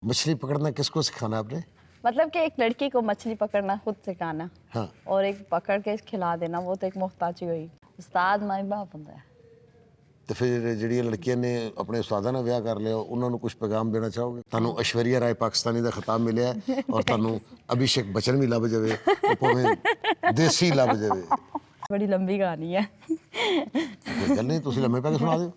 मछली पकड़ना किसको सिखाना आपने? मतलब कि एक लड़की को मछली पकड़ना खुद सिखाना हाँ। और एक पकड़ के खिला देना, वो तो एक मोहताजी हुई। उस्ताद माई बाप होता है। तो फिर ਜਿਹੜੀਆਂ ਲੜਕੀਆਂ ਨੇ ਆਪਣੇ ਉਸਤਾਦਾਂ ਨਾਲ ਵਿਆਹ ਕਰ ਲਿਆ, ਉਹਨਾਂ ਨੂੰ ਕੁਝ ਪੈਗਾਮ ਦੇਣਾ ਚਾਹੋਗੇ? ਤੁਹਾਨੂੰ ਐਸ਼ਵਰੀਆ ਰਾਏ ਪਾਕਿਸਤਾਨੀ ਦਾ ਖਿਤਾਬ ਮਿਲਿਆ ਔਰ ਤੁਹਾਨੂੰ ਅਭਿਸ਼ੇਕ ਬਚਨ ਵੀ ਲੱਭ ਜਾਵੇ, ਉਹ ਭਾਵੇਂ ਦੇਸੀ ਲੱਭ ਜਾਵੇ। बड़ी लंबी कहानी है। ਕੋਈ ਗੱਲ ਨਹੀਂ, ਤੁਸੀਂ ਲੰਮੇ ਪੈ ਕੇ ਸੁਣਾ ਦਿਓ।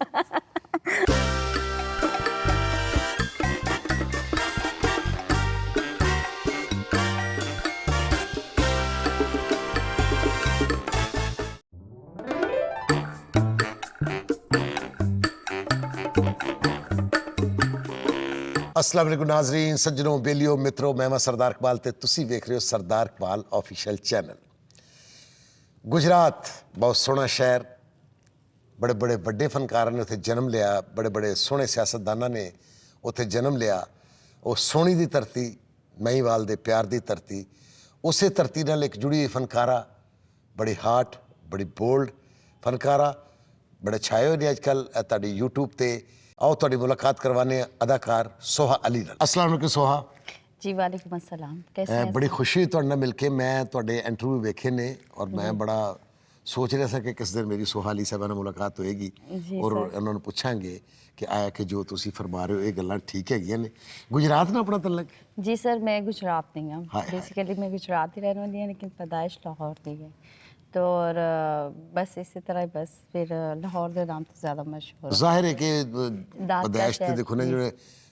अस्सलाम वालेकुम नाजरीन, सज्जनों, बेलियो, मित्रों, मैं सरदार इकबाल ते तुसी वेख रहे हो सरदार इकबाल ऑफिशियल चैनल। गुजरात बहुत सोहना शहर, बड़े बड़े वड्डे फनकारां ने उत्थे जन्म लिया, बड़े बड़े सोहने सियासतदानां ने उत्थे जन्म लिया। वो सोहनी दी धरती, महीवाल दे प्यार दी धरती, उसे धरती नाल एक जुड़ी हुई फनकारा, बड़ी हाट, बड़ी बोल्ड फनकारा, बड़े छाए हुए ने अजकल तुहाडी यूट्यूब ते। आओ तुहाडी मुलाकात करवाने अदाकार सोहा अली नाल। अस्सलाम वालेकुम सोहा जी वालेकुम अस्सलाम, कैसे हैं? बड़ी खुशी हुई तुहाडे नाल मिल के। मैं तुहाडे इंटरव्यू वेखे ने और मैं बड़ा सोच रहा था कि किस दिन मेरी सोहा अली साहब नाल मुलाकात होएगी और उन्होंने पूछांगे कि आया कि जो तुसी फरमा रहे हो ये गल्लां ठीक हैगियां ने। गुजरात ना अपना तलक? जी सर, मैं गुजरात नहीं हूँ, हाय, बेसिकली मैं गुजरात ही रहने वाली है, लेकिन पैदाइश लाहौर दी है। तो और बस इसी तरह ही बस फिर लाहौर के नाम तो ज़्यादा मशहूर है। ਜ਼ਾਹਿਰ ਹੈ ਕਿ ਦਾਤ ਪਦਾਇਸ਼ ਤੇ ਸ਼ਹਿਰ, ਦੇਖੋ ਨਾ ਜੀ।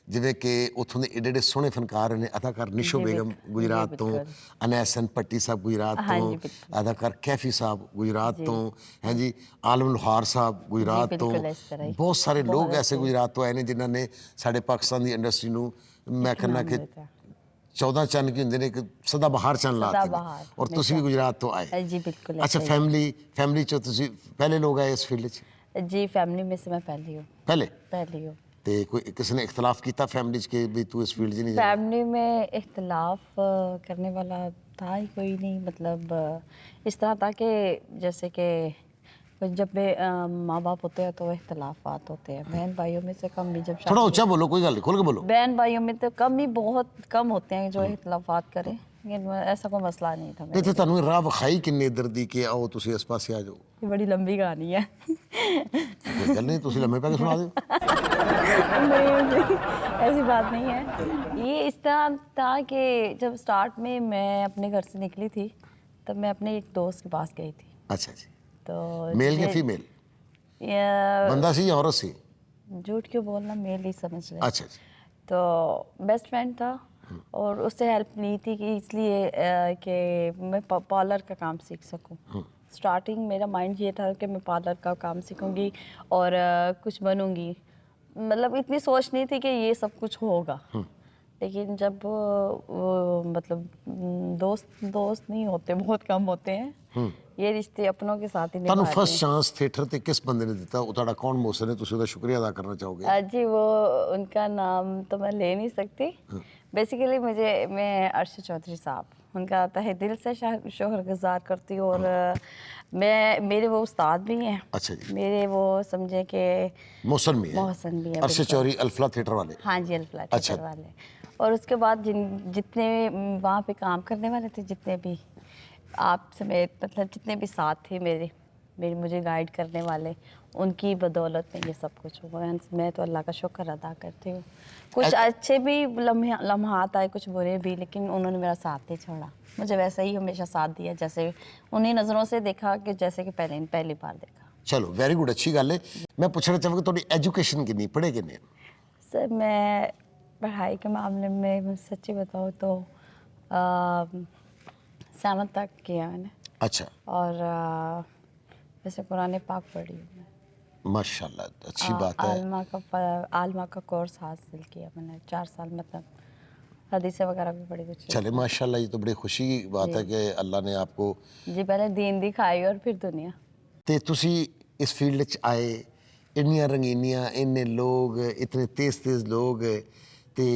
ਜਿਵੇਂ ਕਿ ਉੱਥੋਂ ਦੇ ਏਡੇ ਏਡੇ ਸੋਹਣੇ ਫਨਕਾਰ ਨੇ, ਅਦਾਕਾਰ ਨਿਸ਼ੋ ਜੀ, ਬੇਗਮ ਬਿਲਕੁਲ, ਗੁਜਰਾਤ ਜੀ, ਤੋਂ, ਬਿਲकुल। ਅਨੈਸਨ ਭੱਟੀ ਸਾਹਿਬ ਗੁਜਰਾਤ ਹਾਂਜੀ, ਤੋਂ, ਬਿਲकुल। ਅਦਾਕਾਰ ਕੈਫੀ ਸਾਹਿਬ ਗੁਜਰਾਤ ਤੋਂ, ਹੈ ਜੀ ਆਲਮ ਲੋਹਾਰ ਸਾਹਿਬ ਗੁਜਰਾਤ ਤੋਂ। ਬਿਲकुल ਇਸ ਤਰ੍ਹਾਂ ਹੀ। ਬਹੁਤ ਸਾਰੇ ਲੋਕ ਬਹੁਤ ਐਸੇ ਗੁਜਰਾਤ ਤੋਂ ਆਏ ਨੇ ਜਿਨ੍ਹਾਂ ਨੇ ਸਾਡੇ ਪਾਕਿਸਤਾਨ ਦੀ ਇੰਡਸਟਰੀ ਨੂੰ ਮੈਂ ਕਹਿੰਦਾ ਕਿ 14 ਚੰਨ ਕੀ ਹੁੰਦੇ ਨੇ, ਇੱਕ ਸਦਾ ਬਹਾਰ ਚੰਨ ਲਾਤੇ ਨੇ। ਸਦਾਬਹਾਰ, ਔਰ ਤੁਸੀਂ ਵੀ ਗੁਜਰਾਤ ਤੋਂ ਆਏ? जी बिल्कुल। ਅੱਛਾ, ਫੈਮਿਲੀ ਚੋਂ ਤੁਸੀਂ ਪਹਿਲੇ ਲੋਕ ਆਏ ਇਸ ਫੀਲਡ 'ਚ? जी फैमिली में से मैं पहली हूँ। पहली हूँ। ਤੇ ਕੋਈ ਕਿਸੇ ਨੇ इख्तलाफ ਕੀਤਾ फैमिली 'ਚ कि भी तू इस फील्ड 'ਚ नहीं जाना? फैमिली में इख्तलाफ करने वाला था ही कोई नहीं, मतलब इस तरह था कि जैसे कि जब माँ बाप होते हैं तो इख्तलाफात होते हैं, बहन भाइयों में से कम भी। जब थोड़ा ऊंचा बोलो, कोई गल नहीं, खोल के बोलो। बहन भाइयों में तो कम ही, बहुत कम होते हैं जो इख्तलाफात करें, लेकिन ऐसा कोई मसला नहीं था। नहीं तो ਤੁਹਾਨੂੰ ਰਾਹ ਵਿਖਾਈ ਕਿੰਨੇ ਇਧਰ ਦੀ ਕਿ ਆਓ ਤੁਸੀਂ ਇਸ ਪਾਸੇ ਆ ਜਾਓ? ये बड़ी लंबी कहानी है। ਕੋਈ ਗੱਲ ਨਹੀਂ, ਤੁਸੀਂ ਲੰਮੇ ਪੈ ਕੇ ਸੁਣਾ ਦਿਓ। नहीं, ऐसी बात नहीं है। ये इस तरह था कि जब स्टार्ट में मैं अपने घर से निकली थी तब मैं अपने एक दोस्त के पास गई थी। अच्छा जी। तो मेल या फीमेल? बंदा सी या औरत सी? झूठ क्यों बोलना, मेल ही समझ रहे। अच्छा जी। तो बेस्ट फ्रेंड था और उससे हेल्प ली थी कि इसलिए कि मैं पार्लर का काम सीख सकूं। स्टार्टिंग मेरा माइंड ये था कि मैं पार्लर का काम सीखूंगी और कुछ बनूंगी, मतलब इतनी सोच नहीं थी कि ये सब कुछ होगा। लेकिन जब मतलब दोस्त नहीं होते, बहुत कम होते हैं, ये रिश्ते अपनों के साथ ही ਤੁਹਾਨੂੰ निभाते ਫਸਟ हैं। ਚਾਂਸ ਥੀਏਟਰ ਤੇ ਕਿਸ ਬੰਦੇ ਨੇ ਦਿੱਤਾ? ਉਹ ਤੁਹਾਡਾ ਕੌਣ ਮੋਸਨ ਹੈ, ਤੁਸੀਂ ਉਹਦਾ ਸ਼ੁਕਰੀਆ ਅਦਾ ਕਰਨਾ ਚਾਹੋਗੇ? जी वो उनका नाम तो मैं ले नहीं सकती। बेसिकली मैं अरशद चौधरी साहब, उनका तहे दिल से शुक्रगुजार करती हूँ। और मेरे वो उस्ताद भी हैं। अच्छा जी। मेरे वो समझे कि मोहसन भी है? मोहसन भी है। अरशद चौधरी अल्फला थिएटर वाले? हाँ जी, अल्फला अच्छा। थिएटर वाले। और उसके बाद जितने वहाँ पे काम करने वाले थे, जितने भी आप समेत, मतलब जितने भी साथ थे मेरे मुझे गाइड करने वाले, उनकी बदौलत में ये सब कुछ हुआ है। मैं तो अल्लाह का शुक्र अदा करती हूँ। कुछ अच्छे भी लम्हात आए, कुछ बुरे भी, लेकिन उन्होंने मेरा साथ नहीं छोड़ा। मुझे वैसे ही हमेशा साथ दिया, जैसे उन्हीं नज़रों से देखा कि जैसे कि पहली बार देखा। चलो, वेरी गुड, अच्छी गल है। मैं पूछना चाहूँगा थोड़ी एजुकेशन कितनी पढ़े कितने? सर मैं पढ़ाई के मामले में सच्ची बताऊँ तो 7th तक किया मैंने। अच्छा। और वैसे कुरान पाक पढ़ी हूँ मैं। माशाल्लाह, अच्छी बात है। आलमा का कोर्स हासिल किया मैंने 4 साल, मतलब हदीसें वगैरह भी पढ़ी कुछ। चले माशाल्लाह, ये तो बड़ी खुशी की बात है कि अल्लाह ने आपको जी पहले दीन दिखाई और फिर दुनिया। ते तुसी इस फील्ड च आए, इन्नियां रंगीनियां, इन्ने लोग, इतने तेज लोग, ते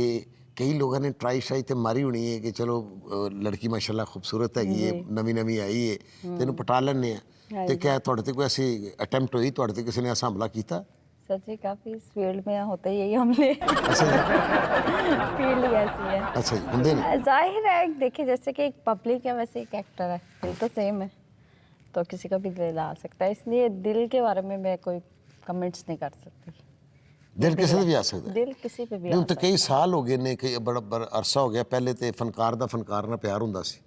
कई लोगों ने ट्राई शाई ते मारी होनी है कि चलो लड़की माशाल्लाह खूबसूरत हैगी है, नवी आई है, तेन पटा लैने आ। ते क्या तुहाडे ते कोई ऐसी अटैम्प्ट हुई, तुहाडे ते किसी ने ऐसा हमला किया? सच्ची काफ़ी इस फील्ड में होते ही यही हमने ਅੱਛਾ ਜੀ फील्ड ही ऐसी है। ਅੱਛਾ ਜੀ ਹੁੰਦੇ ਨੇ जाहिर है देखिए जैसे कि एक पब्लिक है वैसे एक एक्टर है, दिल तो सेम है, तो किसी का भी दिल आ सकता है, इसलिए दिल के बारे में मैं कोई कमेंट्स नहीं कर सकती। ਦਿਲ ਕਿਸੇ ਦੇ ਵੀ ਆ ਸਕਦਾ ਹੈ। दिल किसी पे भी ਹੁਣ आ ਤਾਂ ਕਈ ਸਾਲ ਹੋ ਗਏ ਨੇ ਕਈ ਬੜਾ ਬੜਾ ਅਰਸਾ ਹੋ ਗਿਆ ਪਹਿਲੇ ਤੇ ਫਨਕਾਰ ਦਾ ਫਨਕਾਰ ਨਾਲ ਪਿਆਰ ਹੁੰਦਾ ਸੀ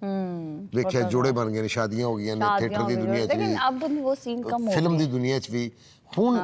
ਵੇਖਿਆ ਜੋੜੇ ਬਣ ਗਏ ਨੇ ਸ਼ਾਦੀਆਂ ਹੋ ਗਈਆਂ ਨੇ शादियां ਥੀਏਟਰ ਦੀ हो गई, ਦੁਨੀਆ 'ਚ लेकिन ਵੀ अब वो सीन कम हो ਫਿਲਮ गए। ਦੀ ਦੁਨੀਆ 'ਚ ਵੀ ਹੁਣ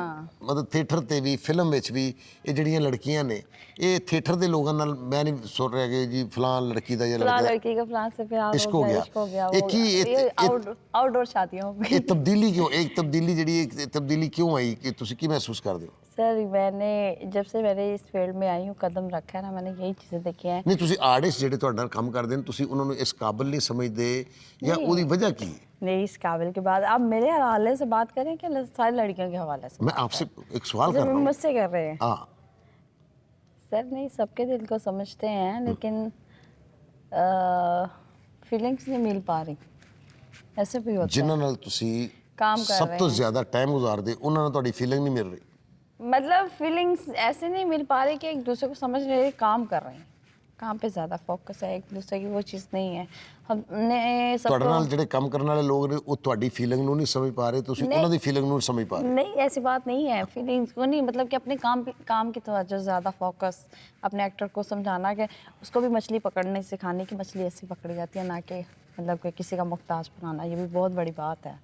ਮਤਲਬ ਥੀਏਟਰ ਤੇ ਵੀ ਫਿਲਮ ਵਿੱਚ ਵੀ ਇਹ ਜਿਹੜੀਆਂ ਲੜਕੀਆਂ ਨੇ ਇਹ ਥੀਏਟਰ ਦੇ ਲੋਕਾਂ ਨਾਲ ਮੈਂ ਨਹੀਂ ਸੁਣ ਰਿਹਾ कि ਜੀ ਫਲਾਨ ਲੜਕੀ ਦਾ ਜਾਂ फलां ਲੜਕਾ लड़की का फलां से प्यार इश्क हो हो गया, गया। इश्क हो गया, ये वो की- हो गया। ये- ये आउटडोर शादियां हो गई। ਇਹ ਤਬਦੀਲੀ ਕਿਉਂ ਇਹ ਤਬਦੀਲੀ ਜਿਹੜੀ ਇਹ ਤਬਦੀਲੀ ਕਿਉਂ ਆਈ ਕਿ ਤੁਸੀਂ ਕੀ ਮਹਿਸੂਸ ਕਰਦੇ ਹੋ सर मैंने जब से मैंने इस फील्ड में आई हूँ कदम रखा है ना, मैंने यही चीज़ें देखी हैं। ਨਹੀਂ ਤੁਸੀਂ ਆਰਟਿਸਟ ਜਿਹੜੇ ਤੁਹਾਡੇ ਨਾਲ ਕੰਮ ਕਰਦੇ ਨੇ ਤੁਸੀਂ ਉਹਨਾਂ ਨੂੰ ਇਸ ਕਾਬਿਲ ਨਹੀਂ ਸਮਝਦੇ ਜਾਂ ਉਹਦੀ ਵਜ੍ਹਾ ਕੀ ਹੈ नहीं, इस काबिल के बाद आप मेरे हवाले से बात करें कि सारी लड़कियों के हवाले से? मैं आपसे एक सवाल कर जब रहा हूँ मुझसे कर रहे हैं हाँ सर, नहीं सबके दिल को समझते हैं लेकिन फीलिंग्स नहीं मिल पा रही, ऐसे भी होता है। ਜਿਨ੍ਹਾਂ ਨਾਲ ਤੁਸੀਂ काम कर ਸਭ रहे ਤੋਂ हैं, ਜ਼ਿਆਦਾ ਟਾਈਮ ਗੁਜ਼ਾਰਦੇ ਉਹਨਾਂ ਨਾਲ ਤੁਹਾਡੀ ਫੀਲਿੰਗ ਨਹੀਂ ਮਿਲ ਰਹੀ मतलब फीलिंग्स ऐसे नहीं मिल पा रही कि एक दूसरे को समझ रहे, काम कर रहे हैं, काम पे ज़्यादा फोकस है, एक दूसरे की वो चीज़ नहीं है। हमने ਤੁਹਾਡੇ ਨਾਲ सबको ਜਿਹੜੇ ਕੰਮ ਕਰਨ ਵਾਲੇ ਲੋਕ ਨੇ ਉਹ ਤੁਹਾਡੀ ਫੀਲਿੰਗ ਨੂੰ ਨਹੀਂ ਸਮਝ ਪਾ ਰਹੇ ਤੁਸੀਂ ਉਹਨਾਂ ਦੀ ਫੀਲਿੰਗ ਨੂੰ ਨਹੀਂ ਸਮਝ ਪਾ ਰਹੇ नहीं, ऐसी बात नहीं है, फीलिंग्स को नहीं, मतलब कि अपने काम की तवज्जो ज़्यादा फोकस, अपने एक्टर को समझाना कि उसको भी मछली पकड़ने सिखाने की मछली ऐसी पकड़ी जाती है, ना कि मतलब कि किसी का मुख्ताज बनाना, ये भी बहुत बड़ी बात है।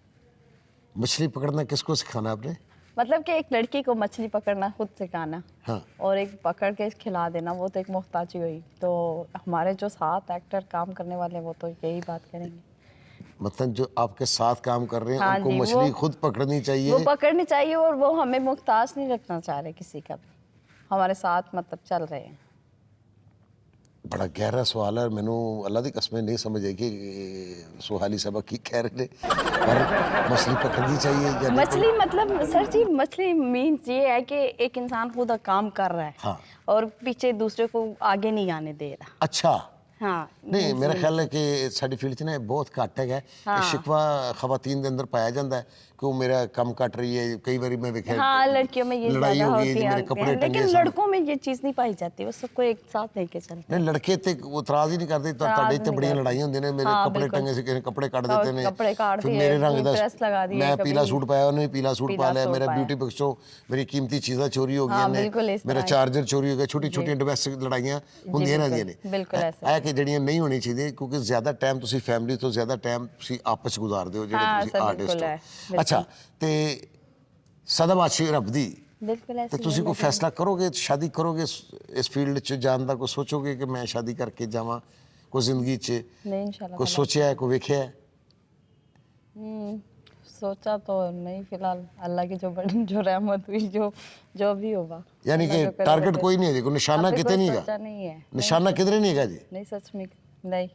मछली पकड़ना किसको सिखाना आपने मतलब कि एक लड़की को मछली पकड़ना खुद सिखाना हाँ और एक पकड़ के खिला देना, वो तो एक मोहताजी हुई। तो हमारे जो साथ एक्टर काम करने वाले हैं वो तो यही बात करेंगे। मतलब जो आपके साथ काम कर रहे हैं हाँ उनको जी, मछली वो- खुद पकड़नी चाहिए वो पकड़नी चाहिए और वो हमें मुख्ताज नहीं रखना चाह रहे किसी का भी, हमारे साथ मतलब चल रहे हैं। बड़ा गहरा सवाल है मैनू अल्लाह की कसमें नहीं समझ आई कि सुहाली साहब की कह रहे थे पर मछली पकड़नी चाहिए या नहीं? मछली मतलब सर जी, मछली मीन्स ये है कि एक इंसान खुद काम कर रहा है हाँ और पीछे दूसरे को आगे नहीं आने दे रहा। अच्छा हाँ नहीं मेरा ख्याल है कि साडी फील्ड च ना ये बहुत घट है हाँ। शिकवा खवातीन के अंदर पाया जाता है कि वो मेरा कम कट रही है कई बार मैं देखा हाँ, लड़कियों में ये लड़ाई ज्यादा हो गई है होती जी, है, मेरे कपड़े लेकिन टंगे सन। लड़कों में ये चीज नहीं पाई जाती, वो सबको एक साथ लेके चलते नहीं लड़के ते वो इतराज ही नहीं करते ਤੁਹਾਡੇ ਇੱਥੇ नहीं ਬੜੀਆਂ करते। ਲੜਾਈਆਂ ਹੁੰਦੀਆਂ ਨੇ ਮੇਰੇ हाँ, ਕੱਪੜੇ बिल्कुल। ਟੰਗੇ ਸੀ ਕਿਸੇ ਨੇ ਕੱਪੜੇ ਕੱਢ और ਦਿੱਤੇ ਨੇ कपड़े काट फिर दिए, मेरे रंग कोई ਦਾ प्रेस लगा दिए, मैं कभी पीला सूट पाया उन्होंने पीला सूट पीला पा लिया सूट मेरा पाया। ब्यूटी बक्सों मेरी कीमती चीज़ां चोरी हो हाँ, गई बिल्कुल इस मेरा तरह। ਚਾਰਜਰ ਚੋਰੀ ਹੋ ਗਿਆ ਛੋਟੀ ਛੋਟੀਆਂ ਡੋਮੈਸਟਿਕ ਲੜਾਈਆਂ ਹੁੰਦੀਆਂ ਰਹਿੰਦੀਆਂ ਨੇ बिल्कुल ऐसे। ਇਹ ਕਿ ਜਿਹੜੀਆਂ ਨਹੀਂ ਹੋਣੀ ਚਾਹੀਦੀਆਂ ਕਿਉਂਕਿ ਜ਼ਿਆਦਾ ਟਾਈਮ ਤੁਸੀਂ ਫੈਮਿਲੀ ਤੋਂ ਜ਼ਿਆਦਾ ਟਾਈਮ ਤੁਸੀਂ ਆਪਸ 'ਚ ਗੁਜ਼ਾਰਦੇ ਹੋ हाँ, ਜਿਹੜੇ ਤੁਸੀਂ सर, ਆਰਟਿਸਟ बिल्कुल है, ਹੋ बिल्कुल। ਅੱਛਾ ਤੇ ਸਦਾਬਾਸ਼ੀ ਰੱਬ ਦੀ बिल्कुल ਤੇ ऐसे ही ਤੁਸੀਂ है, ਕੋਈ लेकिन- ਫੈਸਲਾ ਕਰੋਗੇ ਸ਼ਾਦੀ ਕਰੋਗੇ ਇਸ ਫੀਲਡ 'ਚ ਜਾਣ ਦਾ ਕੋਈ ਸੋਚੋਗੇ ਕਿ ਮੈਂ ਸ਼ਾਦੀ ਕਰਕੇ ਜਾਵਾਂ ਕੋਈ ਜ਼ਿੰਦਗੀ 'ਚ नहीं इंशाल्लाह ਕੋਈ ਸੋਚਿਆ ਹੈ ਕੋਈ ਵੇਖਿਆ ਹੈ सोचा तो नहीं फिलहाल, अल्लाह की जो रहमत हुई, जो भी होगा। यानी कि अल्लाह जो करे टारगेट वो कोई नहीं है जी कोई निशाना अभी कितने कोई नहीं सोचा है नहीं है, निशाना किधरे नहीं है जी नहीं सच में नहीं।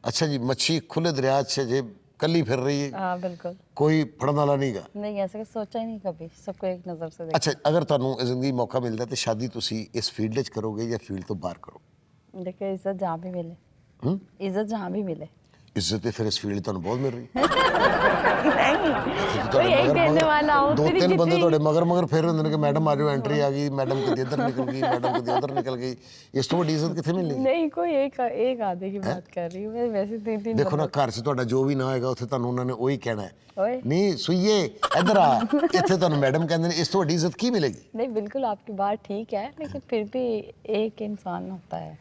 अच्छा जी मच्छी खुले दरिया से जे कली फिर रही है हाँ बिल्कुल कोई फड़न वाला नहीं गा नहीं, ऐसे सोचा ही नहीं कभी, सबको एक नज़र से अच्छा अगर ਤੁਹਾਨੂੰ ਜ਼ਿੰਦਗੀ ਮੌਕਾ ਮਿਲਦਾ ਤੇ ਸ਼ਾਦੀ ਤੁਸੀਂ ਇਸ ਫੀਲਡ 'ਚ ਕਰੋਗੇ ਜਾਂ ਫੀਲਡ ਤੋਂ ਬਾਹਰ ਕਰੋਗੇ देखिए इज्जत जहाँ भी मिले, ਹੂੰ इज्जत जहाँ भी मिले। ਇੱਜ਼ਤ ਤੇ ਫਿਰ ਇਸ ਫੀਲਡ ਤੁਹਾਨੂੰ ਬਹੁਤ ਮਿਲ ਰਹੀ ਹੈ नहीं कोई एक देने वाला हो, ਦੋ तेरी ਤਿੰਨ ਬੰਦੇ कितनी- ਤੁਹਾਡੇ ਮਗਰ ਫਿਰ ਹੁੰਦੇ ਨੇ ਕਿ ਮੈਡਮ ਆ ਜਾਓ ਐਂਟਰੀ ਆ ਗਈ ਮੈਡਮ ਕਦੇ ਇੱਧਰ ਨਿਕਲ ਗਈ ਮੈਡਮ ਕਦੇ ਉੱਧਰ ਨਿਕਲ ਗਈ ਇਸ ਤੋਂ ਵੱਡੀ ਇੱਜ਼ਤ ਕਿੱਥੇ ਮਿਲਣੀ नहीं कोई एक आधे की बात कर रही हूँ मैं, वैसे तीन तीन ਦੇਖੋ ਨਾ ਘਰ 'ਚ ਤੁਹਾਡਾ ਜੋ ਵੀ ਨਾ ਹੋਏਗਾ ਉੱਥੇ ਤੁਹਾਨੂੰ ਉਹਨਾਂ ਨੇ ਉਹੀ ਕਹਿਣਾ ਹੈ ओए ਨਹੀਂ ਸੁਈਏ ਇੱਧਰ ਆ ਇੱਥੇ ਤੁਹਾਨੂੰ ਮੈਡਮ ਕਹਿੰਦੇ ਨੇ ਇਸ ਤੋਂ ਵੱਡੀ ਇੱਜ਼ਤ ਕੀ ਮਿਲੇਗੀ नहीं बिल्कुल आपकी बात ठीक है, लेकिन फिर भी एक इंसान होता है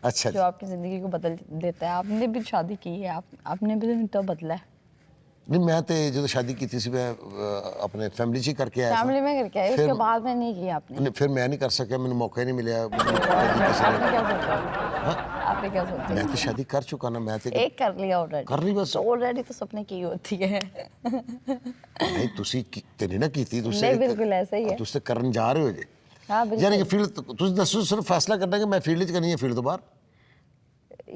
अच्छा जो आपकी ज़िंदगी को बदल देता है। आपने भी शादी की है, आपने भी तो बदला है। नहीं मैं तो जो शादी की थी मैं अपने फैमिली 'ਚ ਹੀ ਕਰਕੇ ਆਇਆ फैमिली में करके आए, उसके बाद में नहीं की आपने। नहीं फिर मैं नहीं कर सकिਆ ਮੈਨੂੰ ਮੌਕਾ ਹੀ ਨਹੀਂ ਮਿਲਿਆ आपने क्या सोचा? आपने क्या सोचा? मैं तो शादी कर चुका ना मैं तो एक कर लिया ऑलरेडी, कर ली बस ऑलरेडी तो सपने की होती है। नहीं ਤੁਸੀਂ ਤੇ ਨਹੀਂ ਨਾ ਕੀਤੀ ਤੁਸੀਂ नहीं बिल्कुल ऐसा ही है। ਤੁਸੀਂ ਤਾਂ ਕਰਨ ਜਾ ਰਹੇ ਹੋ ਜੀ हाँ बिल्कुल, ਯਾਨੀ ਕਿ ਫੀਲਡ ਤੁਸੀਂ ਦੱਸੋ ਸਿਰਫ ਫੈਸਲਾ ਕਰਨਾ ਕਿ ਮੈਂ ਫੀਲਡ 'ਚ करनी है फील्ड ਤੋਂ ਬਾਹਰ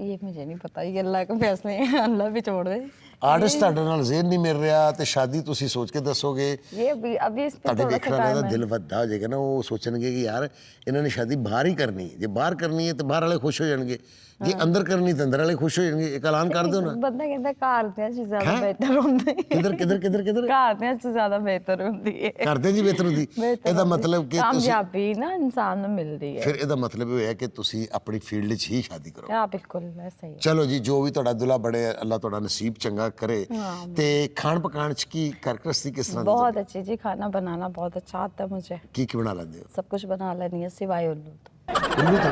ये मुझे नहीं पता, ये अल्लाह के फैसले हैं, अल्लाह भी छोड़ दे ਆਰਟਿਸਟ ਤੁਹਾਡੇ ਨਾਲ ਜ਼ੇਨ ਨਹੀਂ ਮਿਲ ਰਿਹਾ ਤੇ ਸ਼ਾਦੀ ਤੁਸੀਂ ਸੋਚ ਕੇ ਦੱਸੋਗੇ, ये अभी इस पे ਤੁਹਾਡੇ थोड़ा सा ਦੇਖਣ ਵਾਲਿਆਂ टाइम ਦਾ है। ਦਿਲ ਵੱਡਾ ਹੋ ਜਾਏਗਾ ਨਾ, ਉਹ ਸੋਚਣਗੇ ਕਿ ਯਾਰ ਇਹਨਾਂ ਨੇ ਸ਼ਾਦੀ ਬਾਹਰ ਹੀ ਕਰਨੀ ਹੈ। ਜੇ ਬਾਹਰ ਕਰਨੀ ਹੈ ਤੇ ਬਾਹਰ ਵਾਲੇ ਖੁਸ਼ ਹੋ ਜਾਣਗੇ, ਜੇ ਅੰਦਰ ਕਰਨੀ ਤਾਂ ਅੰਦਰ ਵਾਲੇ ਖੁਸ਼ ਹੋ ਜਾਣਗੇ। ਇੱਕ ਐਲਾਨ ਕਰ ਦਿਓ ਨਾ। ਬੰਦਾ ਕਹਿੰਦਾ ਘਰ ਦੇ ਚ ਜ਼ਿਆਦਾ ਬਿਹਤਰ ਹੁੰਦੀ ਹੈ। ਕਿੱਧਰ ਕਿੱਧਰ ਕਿੱਧਰ ਕਿੱਧਰ ਘਰ ਦੇ ਚ ਜ਼ਿਆਦਾ ਬਿਹਤਰ ਹੁੰਦੀ ਹੈ। ਕਰਦੇ ਜੀ ਬਿਹਤਰ ਹੁੰਦੀ। ਇਹਦਾ ਮਤਲਬ ਕਿ ਤੁਸੀਂ ਕਾਮਯਾਬੀ ਨਾ ਇਨਸਾਨ ਨੂੰ ਮਿਲਦੀ ਹੈ। ਫਿਰ ਇਹਦਾ ਮਤਲਬ ਇਹ ਹੋਇਆ ਕਿ ਤੁਸੀਂ ਆਪਣੀ ਫੀਲਡ 'ਚ ਹੀ ਸ਼ਾਦੀ ਕਰੋ। ਹਾਂ ਬਿਲਕੁਲ ਐਸਾ ਹੀ ਹੈ। ਚਲੋ ਜੀ, ਜੋ ਵੀ ਤੁਹਾਡਾ ਦੁल्हा ਬੜੇ, ਅੱਲਾਹ ਤੁਹਾਡਾ ਨਸੀਬ ਚੰਗਾ ਕਰੇ। ਤੇ ਖਾਣ ਪਕਾਣ 'ਚ ਕੀ ਕਰਕਸਤੀ ਕਿਸ ਤਰ੍ਹਾਂ ਦੀ? बहुत अच्छी जी, खाना बनाना बहुत अच्छा आता है मुझे। ਕੀ ਬਣਾ ਲੈਂਦੇ ਹੋ? सब कुछ बना लेनी है सिवाय उल्लू तो। ਉੱਲੂ ਤਾਂ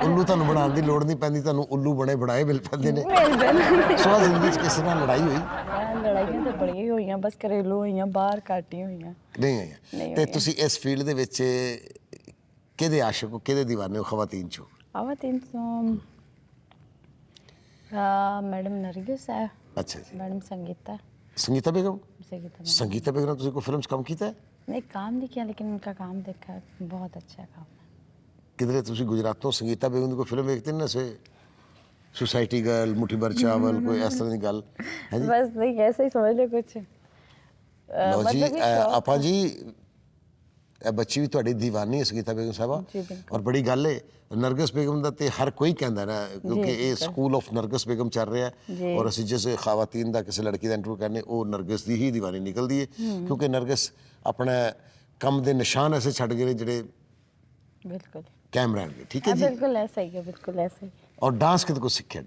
ਉੱਲੂ ਤੁਹਾਨੂੰ ਬਣਾਉਣ ਦੀ ਲੋੜ ਨਹੀਂ ਪੈਂਦੀ, ਤੁਹਾਨੂੰ ਉੱਲੂ ਬਣੇ ਬਣਾਏ ਮਿਲ ਪੈਂਦੇ ਨੇ। ਸੋ ਆਹ ਜ਼ਿੰਦਗੀ 'ਚ ਕਿਸੇ ਨਾਲ ਲੜਾਈ ਹੋਈ? ਲੜਾਈਆਂ ਤਾਂ ਬੜੀਆਂ ਹੀ ਹੋਈਆਂ, ਬਸ ਘਰੇਲੂ ਹੋਈਆਂ, ਬਾਹਰ ਘੱਟ ਹੀ ਹੋਈਆਂ। ਨਹੀਂ ਹੋਈਆਂ। ਤੇ ਤੁਸੀਂ ਇਸ ਫੀਲਡ ਦੇ ਵਿੱਚ ਕਿਹਦੇ ਆਸ਼ਿਕ ਹੋ, ਕਿਹਦੇ ਦੀਵਾਨੇ ਹੋ ਖਵਾਤੀਨ 'ਚੋਂ? ਖਵਾਤੀਨ ਤੋਂ मैडम नरगिस है, ਅੱਛਾ ਜੀ। मैडम संगीता ਸੰਗੀਤਾ ਬੇਗਮ? संगीता ਸੰਗੀਤਾ ਬੇਗਮ ਨਾਲ ਤੁਸੀਂ ਕੋਈ ਫਿਲਮ 'ਚ ਕੰਮ ਕੀਤਾ ਹੈ? नहीं काम नहीं किया, लेकिन उनका काम देखा है, बहुत अच्छा काम है। ਕਿਧਰੇ ਤੁਸੀਂ ਗੁਜਰਾਤ ਤੋਂ ਸੰਗੀਤਾ ਬੇਗਮ ਦੀ ਕੋਈ ਫਿਲਮ ਵੇਖਦੇ ਨੇ? ਸੇ ਸੁਸਾਇਟੀ ਗਰਲ, ਮੁੱਠੀ ਭਰ ਚਾਵਲ, ਕੋਈ ਇਸ ਤਰ੍ਹਾਂ ਦੀ ਗੱਲ ਹੈ ਜੀ? बस नहीं ऐसे ही समझ लो कुछ। ਲਓ ਜੀ, मतलब कि शौक ਆਪਾਂ ਜੀ ਇਹ ਬੱਚੀ ਵੀ ਤੁਹਾਡੀ ਦੀਵਾਨੀ ਹੈ ਸੰਗੀਤਾ ਬੇਗਮ ਸਾਹਿਬਾ। ਜੀ, ਬਿਲਕੁਲ। ਔਰ ਬੜੀ ਗੱਲ ਹੈ, ਨਰਗਸ ਬੇਗਮ ਦਾ ਤੇ ਹਰ ਕੋਈ ਕਹਿੰਦਾ ਨਾ, ਕਿਉਂਕਿ ਇਹ ਸਕੂਲ ਆਫ ਨਰਗਸ ਬੇਗਮ ਚੱਲ ਰਿਹਾ ਹੈ। ਔਰ ਅਸੀਂ ਜਿਸ ਖਵਾਤੀਨ ਦਾ ਕਿਸੇ ਲੜਕੀ ਦਾ ਇੰਟਰਵਿਊ ਕਰਨੇ, ਉਹ ਨਰਗਸ ਦੀ ਹੀ ਦੀਵਾਨੀ ਨਿਕਲਦੀ ਹੈ, ਕਿਉਂਕਿ ਨਰਗਸ ਆਪਣਾ ਕੰਮ ਦੇ ਨਿਸ਼ਾਨ ਐਸੇ ਛੱਡ ਗਏ ਨੇ ਜਿਹੜੇ बिल्कुल। ਕਾਇਮ ਰਹਿਣਗੇ। ਠੀਕ ਹੈ हाँ, ਜੀ। बिल्कुल ऐसा ही है, बिल्कुल ऐसा ही। ਔਰ ਡਾਂਸ ਕਿਤੇ ਕੁਛ ਸਿੱਖਿਆ?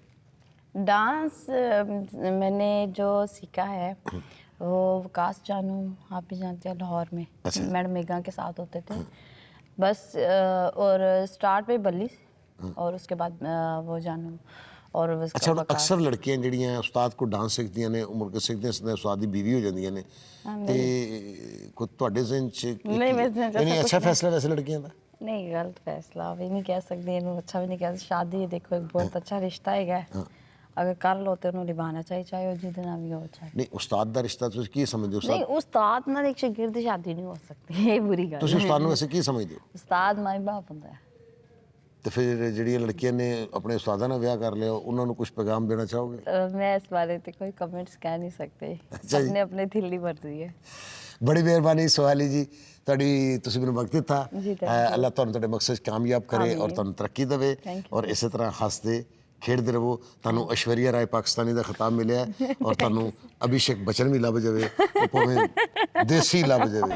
डांस मैंने जो सीखा है वो विकास जानू, आप भी जानते हैं, लाहौर में अच्छा। मैडम मेगा के साथ होते थे बस। और स्टार्ट में बल्ली और उसके बाद वो जानू और उसका ਅੱਛਾ, ਹੁਣ विकास। ਅਕਸਰ ਲੜਕੀਆਂ ਜਿਹੜੀਆਂ ਉਸਤਾਦ ਕੋਲ ਡਾਂਸ ਸਿੱਖਦੀਆਂ ਨੇ, ਉਮਰ ਕੇ ਸਿੱਖਦੀਆਂ ਸਿੱਖਦੀਆਂ ਉਸਤਾਦ ਦੀ ਬੀਵੀ ਹੋ ਜਾਂਦੀਆਂ ਨੇ। ਤੇ ਕੋਈ ਤੁਹਾਡੇ ਜ਼ਿਹਨ 'ਚ नहीं, मेरे ज़हन च ऐसा ਨਹੀਂ? कुछ ਅੱਛਾ नहीं। ਫੈਸਲਾ ਵੈਸੇ लड़कियां ਦਾ? नहीं, गलत फैसला भी नहीं कह सकती, इन्हू अच्छा भी नहीं कह सकती। शादी देखो एक बहुत अच्छा रिश्ता है, अगर कर लो तो उन्होंने निभाना चाहिए, चाहे वो जिद ना भी हो चाहे। ਨਹੀਂ, ਉਸਤਾਦ ਦਾ ਰਿਸ਼ਤਾ ਤੁਸੀਂ ਕੀ ਸਮਝਦੇ ਹੋ? नहीं, उस्ताद ना एक शागिर्द दी शादी नहीं हो सकती, ये बुरी गल ਤੁਸੀਂ है। ਉਸਤਾਦ ਨੂੰ ਵੈਸੇ ਕੀ ਸਮਝਦੇ ਹੋ? उस्ताद माई बाप होता है। ਤੇ ਫਿਰ ਜਿਹੜੀਆਂ ਲੜਕੀਆਂ ਨੇ ਆਪਣੇ ਉਸਤਾਦਾਂ ਨਾਲ ਵਿਆਹ ਕਰ ਲਿਆ, ਉਹਨਾਂ ਨੂੰ ਕੁਝ ਪੈਗਾਮ ਦੇਣਾ ਚਾਹੋਗੇ? मैं इस बारे में कोई कमेंट्स कह नहीं सकते, अच्छा जी। अपने अपने दिल की मर्जी है। ਬੜੀ ਮਿਹਰਬਾਨੀ ਸੋਹਾਲੀ ਜੀ, ਤੁਹਾਡੀ ਤੁਸੀਂ ਮੈਨੂੰ ਵਕਤ ਦਿੱਤਾ। ਜੀ, thank you। ਅੱਲਾਹ ਤੁਹਾਨੂੰ ਤੁਹਾਡੇ ਮਕਸਦ 'ਚ ਕਾਮਯਾਬ ਕਰੇ ਔਰ ਤੁਹਾਨੂੰ ਤਰੱਕੀ ਦੇਵੇ। Thank you। ਔਰ ਇਸੇ ਤਰ੍ਹਾਂ ਹੱਸਦੇ ਖੇਡਦੇ ਰਹੋ। ਤੁਹਾਨੂੰ ਐਸ਼ਵਰੀਆ ਰਾਏ ਪਾਕਿਸਤਾਨੀ ਦਾ ਖਿਤਾਬ ਮਿਲਿਆ ਔਰ ਤੁਹਾਨੂੰ ਅਭਿਸ਼ੇਕ ਬੱਚਨ ਵੀ ਲੱਭ ਜਾਵੇ, ਉਹ ਭਾਵੇਂ ਦੇਸੀ ਲੱਭ ਜਾਵੇ,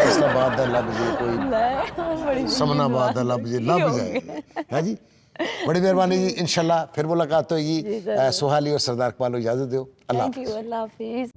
ਇਸਲਾਮਾਬਾਦ ਦਾ ਲੱਭ ਜਾਵੇ, ਕੋਈ ਸਮਨਾਬਾਦ ਦਾ ਲੱਭ ਜਾਵੇ, ਲੱਭ ਜਾਏ। ਹੈ ਜੀ, बड़ी मेहरबानी जी। इंशाल्लाह फिर मुलाकात होगी। सोहाली और सरदार इकबाल को इजाज़त दो। अल्लाह थैंक यू, अल्लाह हाफिज़।